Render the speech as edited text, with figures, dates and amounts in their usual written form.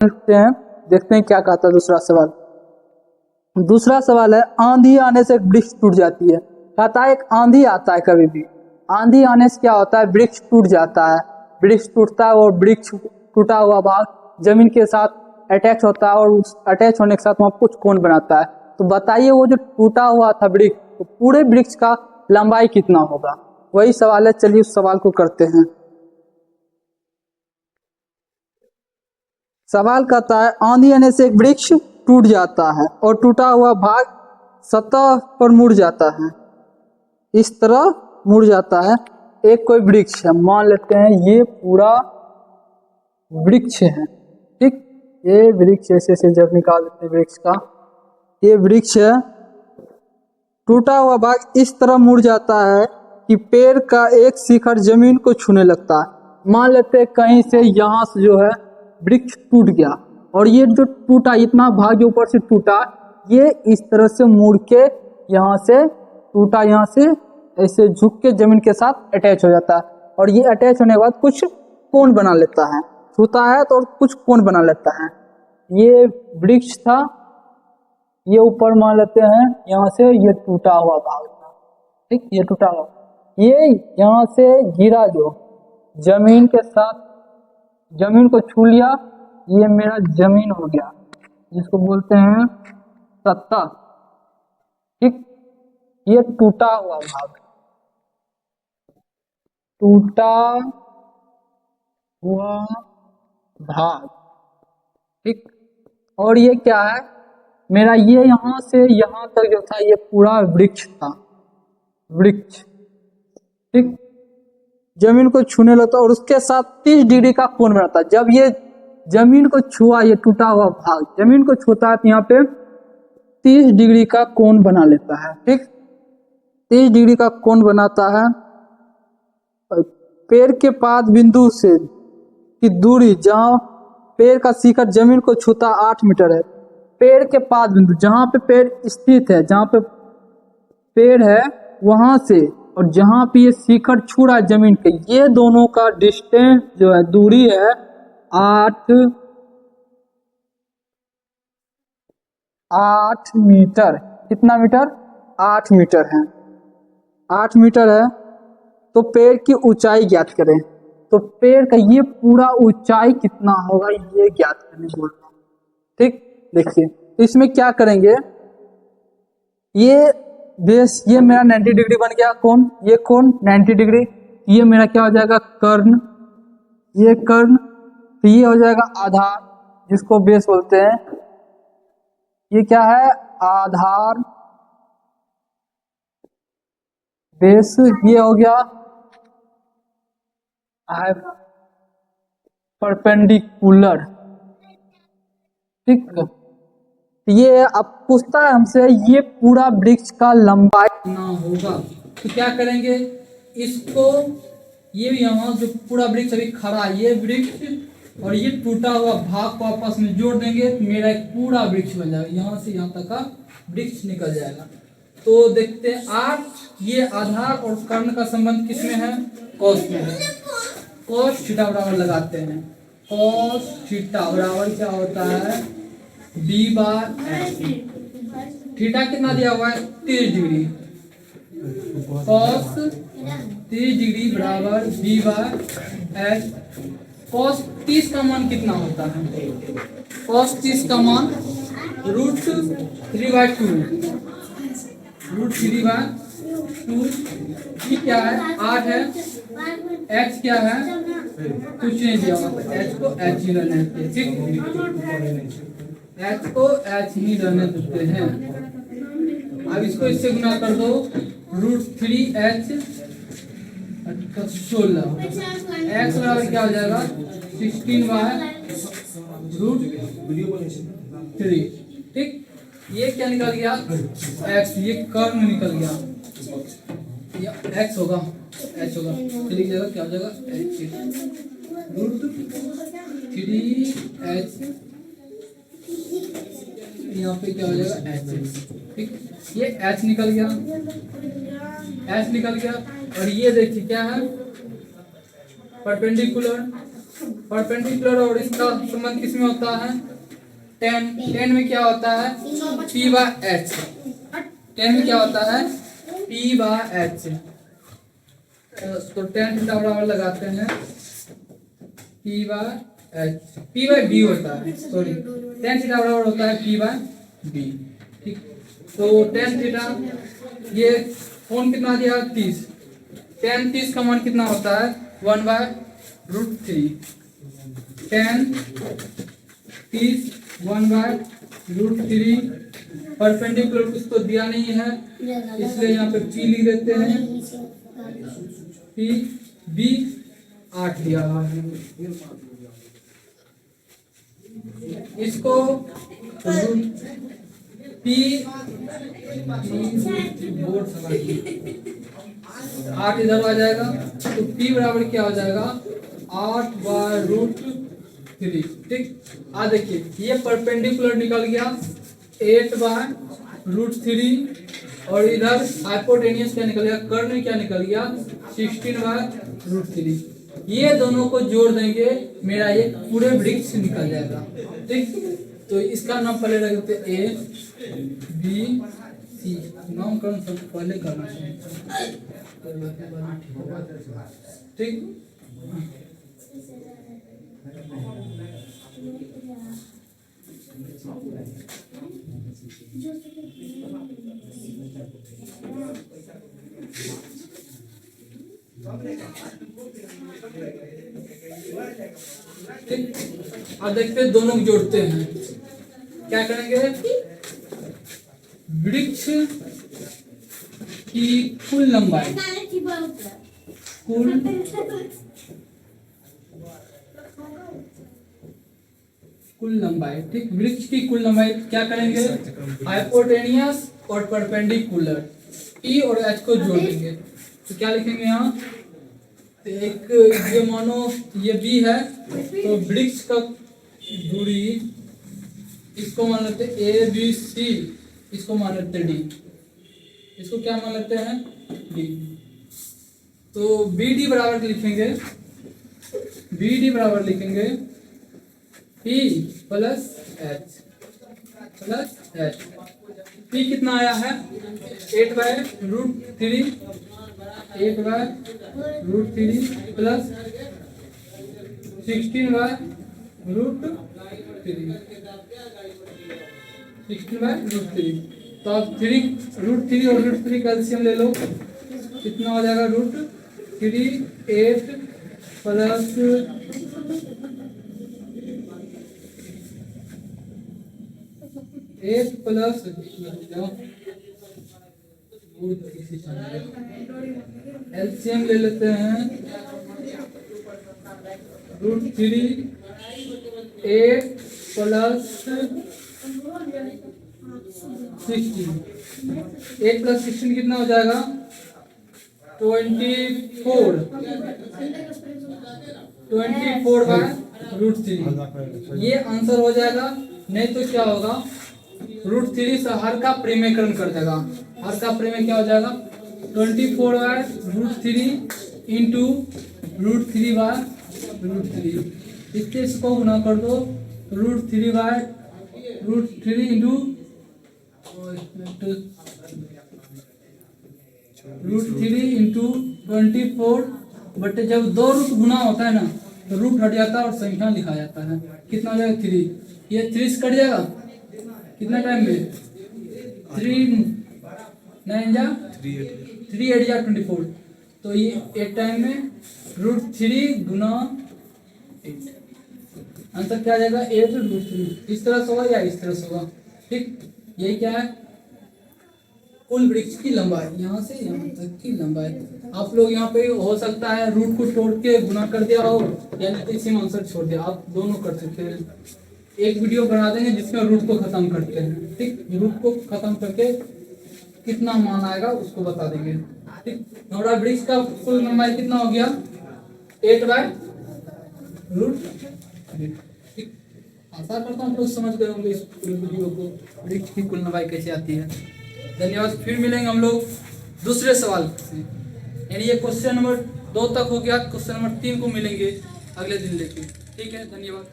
देखते हैं क्या कहता है दूसरा सवाल। दूसरा सवाल है, आंधी आने से वृक्ष टूट जाती है। कहता है एक आंधी आता है, कभी भी आंधी आने से क्या होता है, वृक्ष टूट जाता है। वृक्ष टूटता है और वृक्ष टूटा हुआ भाग जमीन के साथ अटैच होता है और उस अटैच होने के साथ वहाँ कुछ कोण बनाता है। तो बताइए वो जो टूटा हुआ था वृक्ष, तो पूरे वृक्ष का लंबाई कितना होगा, वही सवाल है। चलिए उस सवाल को करते हैं। सवाल कहता है, आंधी आने से एक वृक्ष टूट जाता है और टूटा हुआ भाग सतह पर मुड़ जाता है, इस तरह मुड़ जाता है। एक कोई वृक्ष है, मान लेते हैं ये पूरा वृक्ष है, ठीक। ये वृक्ष ऐसे ऐसे जब निकाल देते हैं वृक्ष का, ये वृक्ष है। टूटा हुआ भाग इस तरह मुड़ जाता है कि पेड़ का एक शिखर जमीन को छूने लगता है। मान लेते हैं कहीं से यहाँ से जो है वृक्ष टूट गया और ये जो टूटा इतना भाग जो ऊपर से टूटा, ये इस तरह से मुड़ के यहाँ से टूटा, यहाँ से ऐसे झुक के जमीन के साथ अटैच हो जाता है और ये अटैच होने के बाद कुछ कोण बना लेता है। छूता है तो कुछ कोण बना लेता है। ये वृक्ष था, ये ऊपर मान लेते हैं यहाँ से ये टूटा हुआ भाग था, ठीक। ये टूटा हुआ, ये यहाँ से गिरा जो जमीन के साथ जमीन को छू लिया, ये मेरा जमीन हो गया, जिसको बोलते हैं सत्ता, ठीक। ये टूटा हुआ भाग, टूटा हुआ भाग, ठीक। और ये क्या है मेरा, ये यहाँ से यहाँ तक जो था ये पूरा वृक्ष था, वृक्ष, ठीक। जमीन को छूने लगता और उसके साथ 30 डिग्री का कोण बनाता है। जब ये जमीन को छुआ, ये टूटा हुआ भाग जमीन को छूता है तो यहाँ पे 30 डिग्री का कोण बना लेता है, ठीक। 30 डिग्री का कोण बनाता है। पेड़ के पाद बिंदु से की दूरी, जहाँ पेड़ का शिखर जमीन को छूता 8 मीटर है। पेड़ के पाद बिंदु, जहाँ पे पेड़ स्थित है, जहाँ पे पेड़ है वहां से और जहाँ पे ये शिखर छू रहा है जमीन के, ये दोनों का डिस्टेंस जो है, दूरी है 8 मीटर। कितना मीटर? 8 मीटर है, 8 मीटर है। तो पेड़ की ऊंचाई ज्ञात करें। तो पेड़ का ये पूरा ऊंचाई कितना होगा ये ज्ञात करने बोल रहा हूं, ठीक। देखिए तो इसमें क्या करेंगे, ये बेस, ये मेरा 90 डिग्री बन गया कोण, ये कोण 90 डिग्री, ये मेरा क्या हो जाएगा कर्ण, ये कर्ण, तो ये हो जाएगा आधार, जिसको बेस बोलते हैं। ये क्या है आधार, बेस, ये हो गया परपेंडिकुलर, ठीक। ये अब पूछता है हमसे ये पूरा वृक्ष का लंबाई कितना होगा। तो क्या करेंगे इसको, ये यहाँ जो पूरा वृक्ष अभी खड़ा है, ये वृक्ष और ये टूटा हुआ भाग को आपस में जोड़ देंगे तो मेरा एक पूरा वृक्ष बन जाएगा, यहाँ से यहाँ तक का वृक्ष निकल जाएगा। तो देखते हैं 8, ये आधार और कर्ण का संबंध किसमें है, कॉस में है। कॉस थीटा बराबर लगाते हैं, कॉस थीटा बराबर क्या होता है b/h। थीटा कितना दिया हुआ है 30 डिग्री, कॉस 30 डिग्री बराबर b/h। कॉस 30 का मान कितना होता है, कॉस 30 का मान √3/2, √3/2। ये क्या है 8 है, x क्या है कुछ नहीं दिया हुआ, h को h ही रहने देते हैं, ठीक। h को h ही रहने देते हैं। अब इसको इससे गुना कर दो, √3h 16, x बराबर क्या हो जाएगा 16/√3, ठीक। ये क्या निकल गया x, ये कर्ण निकल गया, ये x होगा, h होगा, थ्री जगह क्या हो जाएगा h, √3h, यहाँ पे क्या हो जाएगा h, ठीक। ये h निकल गया, h निकल गया। और ये देखिए क्या है परपेंडिकुलर, परपेंडिकुलर और इसका संबंध किसमें होता है? टेन में क्या होता है? P/H। टेन में क्या होता है? P/H। तो टेन थीटा बराबर लगाते हैं P/H। P/B होता है, सॉरी, टेन थीटा बराबर होता है P/B। ठीक, तो टेन थीटा, ये कौन कितना दिया? 30। टेन 30 का मान कितना होता है? 1/√3। टेन 30 1/√3। परपेंडिकुलर कुछ तो दिया नहीं है, इसलिए यहाँ पे P लिख देते हैं। P/B 8 दिया हुआ है। इसको P 8 इधर आ जाएगा, तो P बराबर क्या हो जाएगा? 8/√3। ठीक, आ देखिए ये परपेंडिकुलर निकल गया 8/√3, और इधर हाइपोटेनियस क्या निकल गया? कर्ण क्या निकल गया? 16/√3। ये दोनों को जोड़ देंगे, मेरा ये पूरे वृक्ष निकल जाएगा। ठीक, तो इसका नाम पहले रख देते ABC। नामकरण सब पहले करना चाहिए। ठीक, ठीक, अब देखते हैं दोनों को जोड़ते हैं। क्या करेंगे? वृक्ष की कुल लंबाई, कुल लंबाई, ठीक, वृक्ष की कुल लंबाई क्या करेंगे? हाइपोटेनियस और परपेंडिकुलर E और H को जोड़ देंगे। तो क्या लिखेंगे यहाँ? एक ये मानो ये B है, तो वृक्ष का दूरी, इसको मान लेते हैं ABC, इसको मान लेते हैं D, इसको क्या मान लेते हैं? D। तो BD बराबर लिखेंगे, BD बराबर लिखेंगे P + H। P कितना आया है? 8/√3 प्लस 16/√3। तो अब 3√3 और √3 का एलसीएम ले लो, कितना हो जाएगा? √3 8 प्लस 8 प्लस एलसीएम ले लेते हैं। √3 8 प्लस 16, 8 प्लस 16 कितना हो जाएगा? 24/√3। ये आंसर हो जाएगा। नहीं तो क्या होगा? √3 से हर का प्रेमीकरण कर देगा। हर का प्रेमी क्या हो जाएगा? 24/√3 इंटू √3/√3। इसको गुना कर दो, √3/√3 इंटू √3 इंटू 24, बट जब दो रूट गुना होता है ना, तो रूट हट जाता है और संख्या लिखा जाता है। कितना हो जाएगा? 3। ये 3 से कट जाएगा कितना टाइम में? 3 9 जा 3 8 जा 24। तो ये 8 टाइम में √3 गुना 8, आंसर क्या आ जाएगा? 8√3। इस तरह से होगा या इस तरह से होगा? ठीक, यही क्या है? कुल वृक्ष की लंबाई, यहाँ से यहाँ तक की लंबाई। आप लोग यहाँ पे हो सकता है रूट को तोड़ के गुना कर दिया हो, या नहीं इसी में आंसर छोड़ दिया, आप दोनों कर सकते हैं। एक वीडियो बना देंगे जिसमें रूट को खत्म करते हैं। ठीक, रूट को खत्म करके कितना मान आएगा उसको बता देंगे। ठीक, हमारा वृक्ष का कुल लंबाई कितना हो गया? 8/√3। ठीक, आशा करता हूँ आप लोग समझ गए होंगे इस वीडियो को, वृक्ष की कुल लंबाई कैसे आती है। धन्यवाद। फिर मिलेंगे हम लोग दूसरे सवाल से, यानी ये क्वेश्चन नंबर 2 तक हो गया। क्वेश्चन नंबर 3 को मिलेंगे अगले दिन लेके। ठीक है, धन्यवाद।